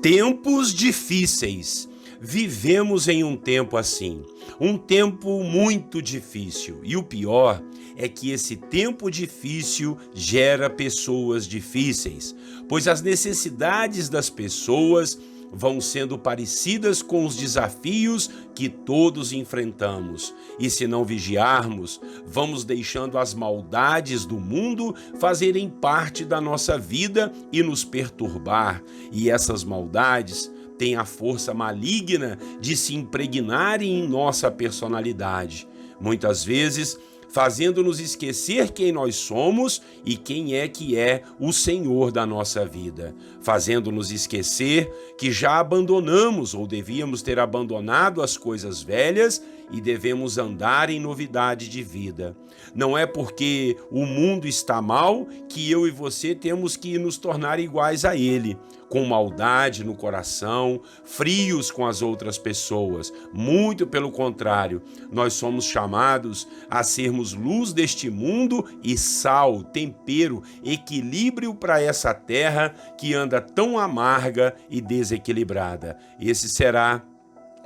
Tempos difíceis. Vivemos em um tempo assim, um tempo muito difícil. E o pior é que esse tempo difícil gera pessoas difíceis, pois as necessidades das pessoas vão sendo parecidas com os desafios que todos enfrentamos. E se não vigiarmos, vamos deixando as maldades do mundo fazerem parte da nossa vida e nos perturbar. E essas maldades têm a força maligna de se impregnarem em nossa personalidade. Muitas vezes, fazendo-nos esquecer quem nós somos e quem é que é o Senhor da nossa vida, fazendo-nos esquecer que já abandonamos ou devíamos ter abandonado as coisas velhas e devemos andar em novidade de vida. Não é porque o mundo está mal que eu e você temos que nos tornar iguais a ele, com maldade no coração, frios com as outras pessoas. Muito pelo contrário, nós somos chamados a sermos luz deste mundo e sal, tempero, equilíbrio para essa terra que anda tão amarga e desequilibrada. Esse será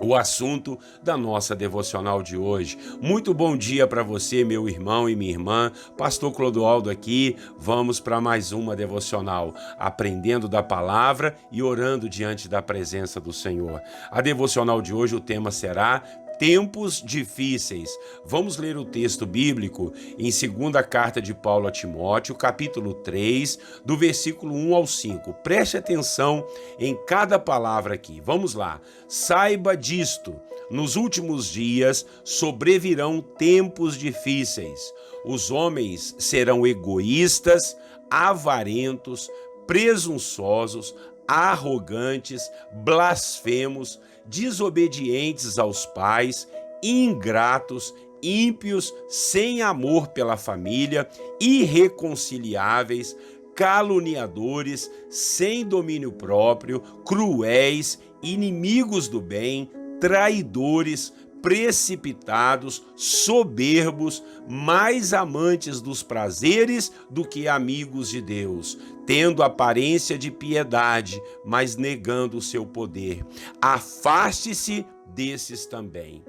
o assunto da nossa devocional de hoje. Muito bom dia para você, meu irmão e minha irmã. Pastor Clodoaldo aqui. Vamos para mais uma devocional, aprendendo da palavra e orando diante da presença do Senhor. A devocional de hoje, o tema será tempos difíceis. Vamos ler o texto bíblico em 2ª carta de Paulo a Timóteo, capítulo 3, do versículo 1 ao 5. Preste atenção em cada palavra aqui. Vamos lá. Saiba disto: nos últimos dias sobrevirão tempos difíceis. Os homens serão egoístas, avarentos, presunçosos, arrogantes, blasfemos, desobedientes aos pais, ingratos, ímpios, sem amor pela família, irreconciliáveis, caluniadores, sem domínio próprio, cruéis, inimigos do bem, traidores, precipitados, soberbos, mais amantes dos prazeres do que amigos de Deus, tendo aparência de piedade, mas negando o seu poder. Afaste-se desses também.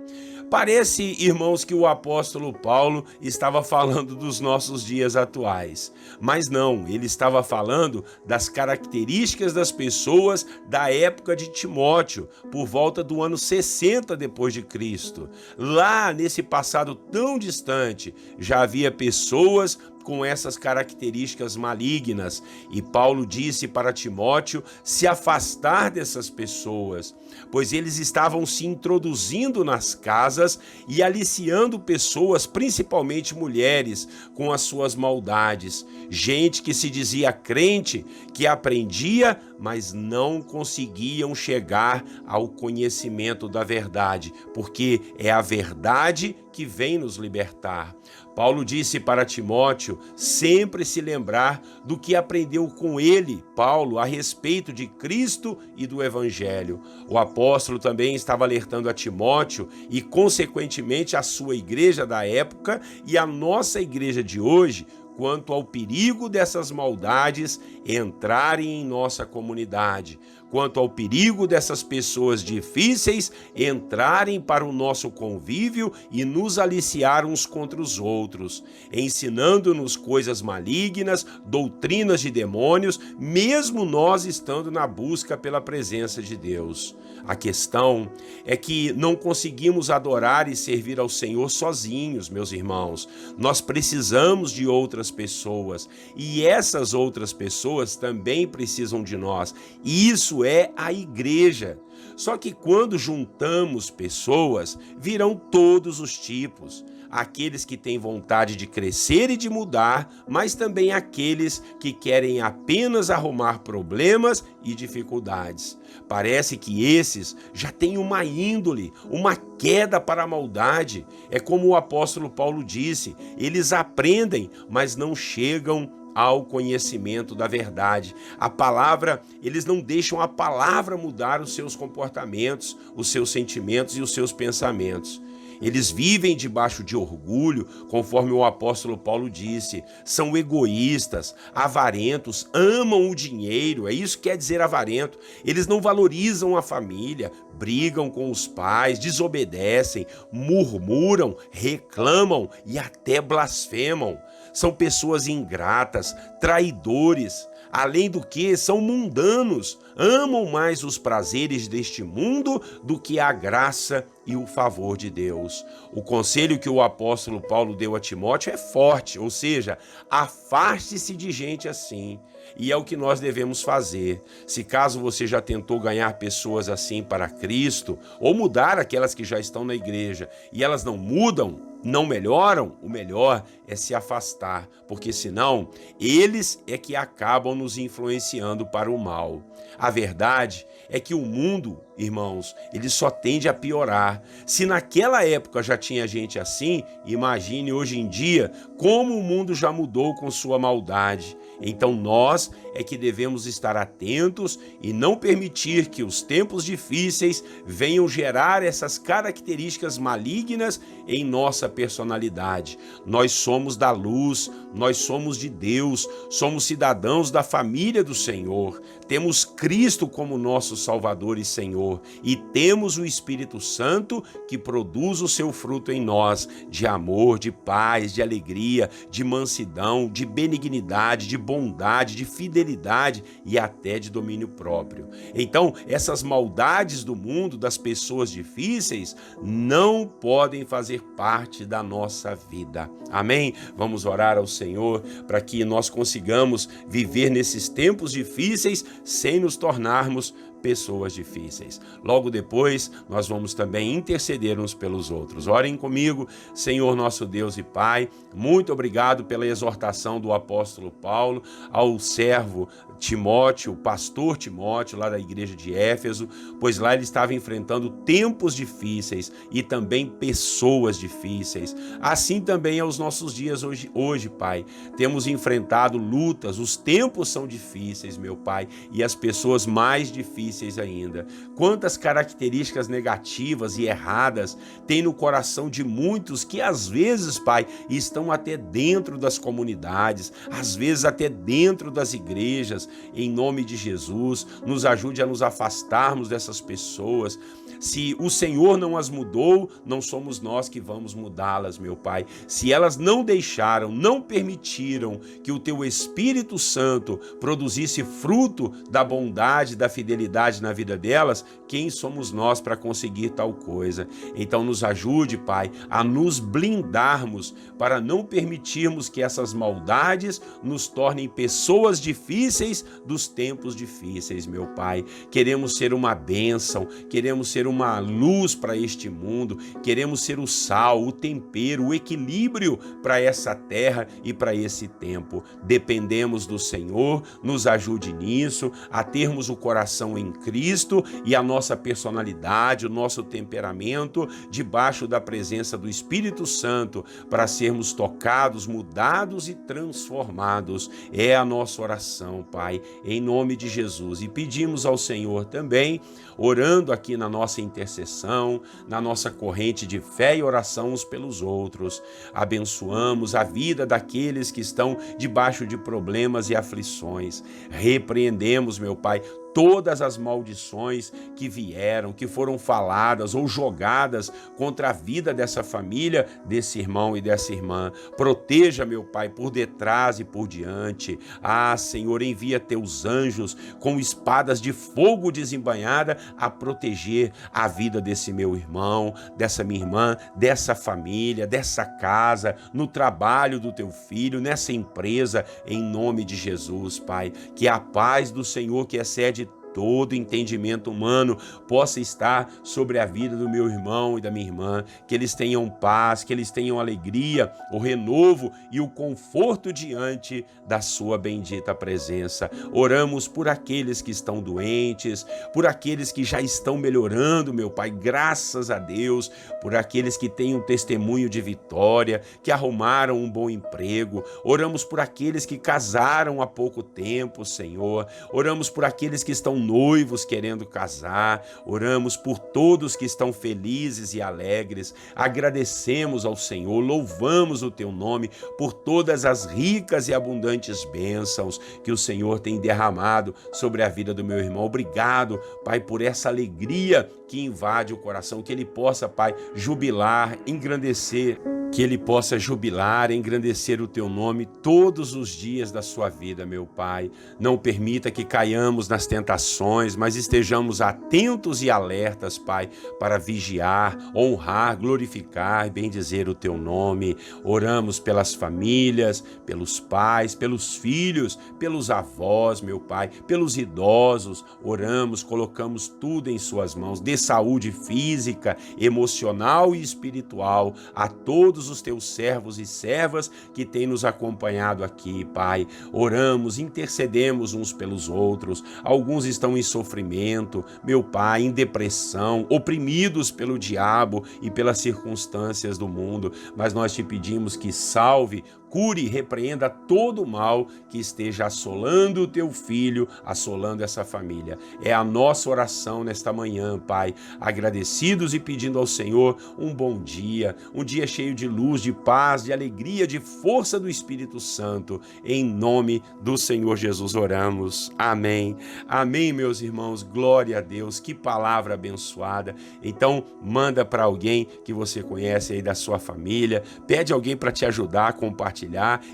Parece, irmãos, que o apóstolo Paulo estava falando dos nossos dias atuais, mas não, ele estava falando das características das pessoas da época de Timóteo, por volta do ano 60 depois de Cristo. Lá, nesse passado tão distante, já havia pessoas com essas características malignas, e Paulo disse para Timóteo se afastar dessas pessoas, pois eles estavam se introduzindo nas casas e aliciando pessoas, principalmente mulheres, com as suas maldades. Gente que se dizia crente, que aprendia, mas não conseguiam chegar ao conhecimento da verdade, porque é a verdade que vem nos libertar. Paulo disse para Timóteo sempre se lembrar do que aprendeu com ele, Paulo, a respeito de Cristo e do Evangelho. O apóstolo também estava alertando a Timóteo e, consequentemente, a sua igreja da época e a nossa igreja de hoje, quanto ao perigo dessas maldades entrarem em nossa comunidade, quanto ao perigo dessas pessoas difíceis entrarem para o nosso convívio e nos aliciar uns contra os outros, ensinando-nos coisas malignas, doutrinas de demônios, mesmo nós estando na busca pela presença de Deus. A questão é que não conseguimos adorar e servir ao Senhor sozinhos, meus irmãos. Nós precisamos de outras pessoas e essas outras pessoas também precisam de nós. E isso é a igreja. Só que quando juntamos pessoas, virão todos os tipos. Aqueles que têm vontade de crescer e de mudar, mas também aqueles que querem apenas arrumar problemas e dificuldades. Parece que esses já têm uma índole, uma queda para a maldade. É como o apóstolo Paulo disse, eles aprendem, mas não chegam ao conhecimento da verdade. A palavra, eles não deixam a palavra mudar os seus comportamentos, os seus sentimentos e os seus pensamentos. Eles vivem debaixo de orgulho, conforme o apóstolo Paulo disse, são egoístas, avarentos, amam o dinheiro, é isso que quer dizer avarento. Eles não valorizam a família, brigam com os pais, desobedecem, murmuram, reclamam e até blasfemam. São pessoas ingratas, traidores. Além do que, são mundanos, amam mais os prazeres deste mundo do que a graça e o favor de Deus. O conselho que o apóstolo Paulo deu a Timóteo é forte, ou seja, afaste-se de gente assim. E é o que nós devemos fazer. Se caso você já tentou ganhar pessoas assim para Cristo, ou mudar aquelas que já estão na igreja, e elas não mudam, não melhoram, o melhor é se afastar, porque senão eles é que acabam nos influenciando para o mal. A verdade é que o mundo, irmãos, ele só tende a piorar. Se naquela época já tinha gente assim, imagine hoje em dia como o mundo já mudou com sua maldade. Então nós é que devemos estar atentos e não permitir que os tempos difíceis venham gerar essas características malignas em nossa personalidade. Nós somos da luz, nós somos de Deus, somos cidadãos da família do Senhor, temos Cristo como nosso Salvador e Senhor e temos o Espírito Santo que produz o seu fruto em nós, de amor, de paz, de alegria, de mansidão, de benignidade, de bondade, de fidelidade e até de domínio próprio. Então, essas maldades do mundo, das pessoas difíceis, não podem fazer parte da nossa vida. Amém? Vamos orar ao Senhor para que nós consigamos viver nesses tempos difíceis sem nos tornarmos pessoas difíceis. Logo depois, nós vamos também interceder uns pelos outros. Orem comigo, Senhor nosso Deus e Pai, muito obrigado pela exortação do apóstolo Paulo ao servo Timóteo, o pastor Timóteo, lá da igreja de Éfeso, pois lá ele estava enfrentando tempos difíceis e também pessoas difíceis. Assim também é os nossos dias hoje, Pai. Temos enfrentado lutas, os tempos são difíceis, meu Pai, e as pessoas mais difíceis ainda. Quantas características negativas e erradas tem no coração de muitos que às vezes, Pai, estão até dentro das comunidades, às vezes até dentro das igrejas. Em nome de Jesus, nos ajude a nos afastarmos dessas pessoas. Se o Senhor não as mudou, não somos nós que vamos mudá-las, meu Pai. Se elas não deixaram, não permitiram que o Teu Espírito Santo produzisse fruto da bondade, da fidelidade na vida delas, quem somos nós para conseguir tal coisa? Então nos ajude, Pai, a nos blindarmos para não permitirmos que essas maldades nos tornem pessoas difíceis dos tempos difíceis, meu Pai. Queremos ser uma bênção, queremos ser uma luz para este mundo, queremos ser o sal, o tempero, o equilíbrio para essa terra e para esse tempo. Dependemos do Senhor, nos ajude nisso, a termos o coração em Cristo e a nossa personalidade, o nosso temperamento debaixo da presença do Espírito Santo para sermos tocados, mudados e transformados. É a nossa oração, Pai, em nome de Jesus. E pedimos ao Senhor também, orando aqui na nossa intercessão, na nossa corrente de fé e oração uns pelos outros. Abençoamos a vida daqueles que estão debaixo de problemas e aflições. Repreendemos, meu Pai, todas as maldições que vieram, que foram faladas ou jogadas contra a vida dessa família, desse irmão e dessa irmã. Proteja, meu Pai, por detrás e por diante. Ah, Senhor, envia teus anjos com espadas de fogo desembainhada a proteger a vida desse meu irmão, dessa minha irmã, dessa família, dessa casa, no trabalho do teu filho, nessa empresa, em nome de Jesus, Pai. Que a paz do Senhor, que excede todo entendimento humano, possa estar sobre a vida do meu irmão e da minha irmã, que eles tenham paz, que eles tenham alegria, o renovo e o conforto diante da sua bendita presença. Oramos por aqueles que estão doentes, por aqueles que já estão melhorando, meu Pai, graças a Deus, por aqueles que têm um testemunho de vitória, que arrumaram um bom emprego. Oramos por aqueles que casaram há pouco tempo, Senhor. Oramos por aqueles que estão noivos querendo casar, oramos por todos que estão felizes e alegres, agradecemos ao Senhor, louvamos o teu nome por todas as ricas e abundantes bênçãos que o Senhor tem derramado sobre a vida do meu irmão. Obrigado, Pai, por essa alegria que invade o coração, que ele possa, Pai, jubilar, engrandecer, que ele possa jubilar, engrandecer o teu nome todos os dias da sua vida, meu Pai. Não permita que caiamos nas tentações, mas estejamos atentos e alertas, Pai, para vigiar, honrar, glorificar e bendizer o teu nome. Oramos pelas famílias, pelos pais, pelos filhos, pelos avós, meu Pai, pelos idosos. Oramos, colocamos tudo em suas mãos. Dê saúde física, emocional e espiritual a todos os teus servos e servas que têm nos acompanhado aqui, Pai. Oramos, intercedemos uns pelos outros. Alguns estão em sofrimento, meu Pai, em depressão, oprimidos pelo diabo e pelas circunstâncias do mundo, mas nós te pedimos que salve, cure e repreenda todo o mal que esteja assolando o teu filho, assolando essa família. É a nossa oração nesta manhã, Pai, agradecidos e pedindo ao Senhor um bom dia, um dia cheio de luz, de paz, de alegria, de força do Espírito Santo. Em nome do Senhor Jesus oramos. Amém. Amém, meus irmãos. Glória a Deus. Que palavra abençoada. Então, manda para alguém que você conhece aí da sua família, pede alguém para te ajudar a compartilhar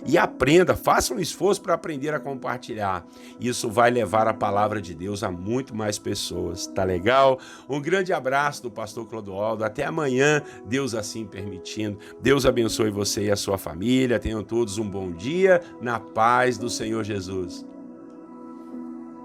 e aprenda, faça um esforço para aprender a compartilhar. Isso vai levar a palavra de Deus a muito mais pessoas. Tá legal? Um grande abraço do pastor Clodoaldo. Até amanhã, Deus assim permitindo. Deus abençoe você e a sua família. Tenham todos um bom dia na paz do Senhor Jesus.